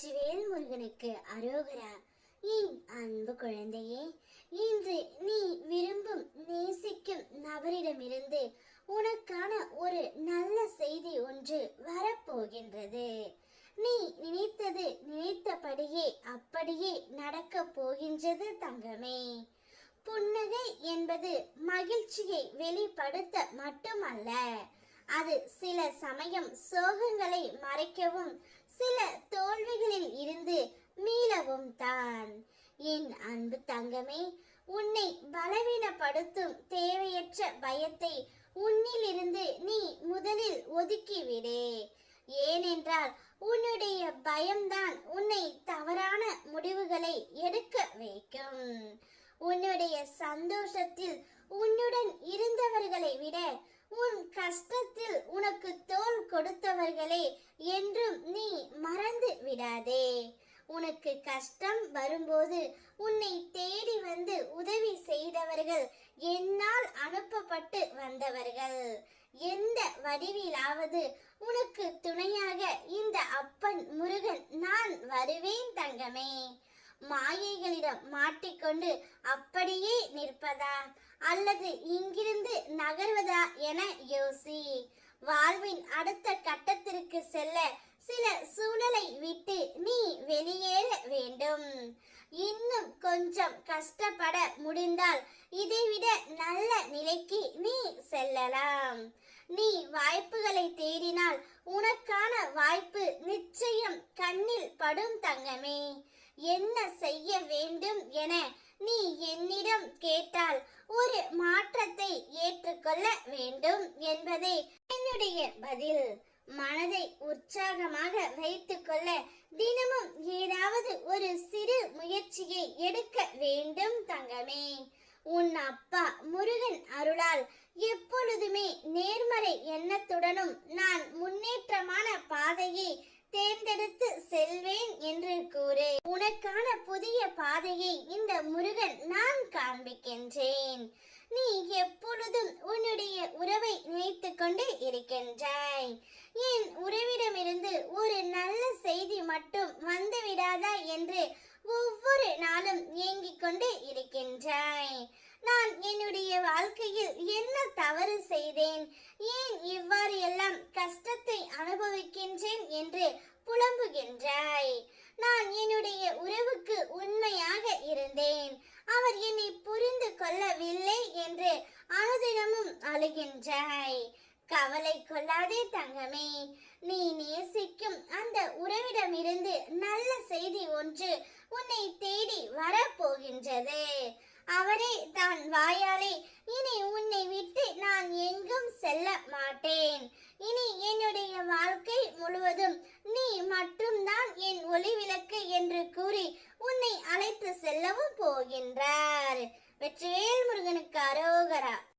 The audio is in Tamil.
வெற்றிவேல் முருகனுக்கு அரோகரா. என் அன்பு குழந்தையே, இன்று நீ விரும்பும் நேசிக்கும் நபரிடமிருந்து உனக்கான ஒரு நல்ல செய்தி ஒன்று வரப்போகின்றது. நீ நினைத்தது நினைத்தபடியே அப்படியே நடக்க போகின்றது தங்கமே. புன்னகை என்பது மகிழ்ச்சியை வெளிப்படுத்த மட்டுமல்ல, அது சில சமயம் சோகங்களை மறைக்கவும் சில தோல்விகளில் இருந்து மீளவும் தான். என் அன்பு தங்கமே, உன்னை பலவீனப்படுத்தும் தேவையற்ற பயத்தை உன்னிலிருந்து நீ முதலில் ஒதுக்கிவிடு. ஏனென்றால் உன்னுடைய பயம்தான் உன்னை தவறான முடிவுகளை எடுக்க வைக்கும். உன்னுடைய சந்தோஷத்தில் உன்னுடன் இருந்தவர்களை விட உன் கஷ்டத்தில் உனக்கு தோள் கொடுத்தவர்களே என்றும் நீ மறந்து விடாதே. உனக்கு கஷ்டம் வரும்போது உன்னை தேடி வந்து உதவி செய்தவர்கள் என்னால் அனுப்பப்பட்டு வந்தவர்கள். எந்த வடிவிலாவது உனக்கு துணையாக இந்த அப்பன் முருகன் நான் வருவேன் தங்கமே. மாயைகளிடம் மாட்டிக்கொண்டு அப்படியே நிற்பதா அல்லது இங்கிருந்து நகர்வதா என யோசி. வாழ்வின் அடுத்த கட்டத்திற்கு செல்ல சில சூழலை விட்டு நீ வெளியேற வேண்டும். இன்னும் கொஞ்சம் கஷ்டப்பட முடிந்தால் இதைவிட நல்ல நிலைக்கு நீ செல்லலாம். நீ வாய்ப்புகளை தேடினால் உனக்கான வாய்ப்பு நிச்சயம் கண்ணில் படும் தங்கமே. என்ன செய்ய வேண்டும் என நீ என்னிடம் கேட்டால் ஒரு மாற்றத்தை ஏற்றுக்கொள்ள வேண்டும் என்பதே என்னுடைய பதில். மனதை உற்சாகமாக வைத்துக்கொள்ள தினமும் ஏதாவது ஒரு சிறு முயற்சியை எடுக்க வேண்டும் தங்கமே. உன் அப்பா முருகன் அருளால் எப்பொழுதுமே நேர்மறை எண்ணத்துடனும் நான் முன்னேற்றமான பாதையை தேர்ந்தெடுத்து செல்வேன் என்று கூறு. உனக்கான புதிய பாதையை இந்த முருகன் நான் காண்பிக்கின்றேன். நீ எப்பொழுதும் உன்னுடைய உறவை நினைத்து கொண்டு இருக்கின்றாய். என் உறவிடமிருந்து ஒரு நல்ல செய்தி மட்டும் வந்துவிடாதா என்று ஒவ்வொரு நாளும் ஏங்கிக் கொண்டு இருக்கின்றாய். நான் என்னுடைய வாழ்க்கையில் என்ன தவறு செய்தேன், ஏன் இவ்வாறு எல்லாம் கஷ்டத்தை அனுபவிக்கின்றேன் என்று புலம்புகின்றாய். நான் என்னுடைய உறவுக்கு உண்மையாக இருந்தேன், அவர் என்னை புரிந்து கொள்ளவில்லை என்று அனுதினமும் அழுகின்றாய். கவலை கொள்ளாதே தங்கமே. நீ நேசிக்கும் அந்த உறவிடமிருந்து நல்ல செய்தி ஒன்று உன்னை தேடி வரப்போகின்றது. அவரே தான் வாயாலே இனி உன்னை விட்டு நான் எங்கும் செல்ல மாட்டேன், இனி என்னுடைய வாழ்க்கை முழுவதும் நீ மட்டும்தான் என் ஒளி விளக்கு என்று கூறி உன்னை அழைத்து செல்லவும் போகின்றார். வெற்றிவேல் முருகனுக்கு அரோகரா.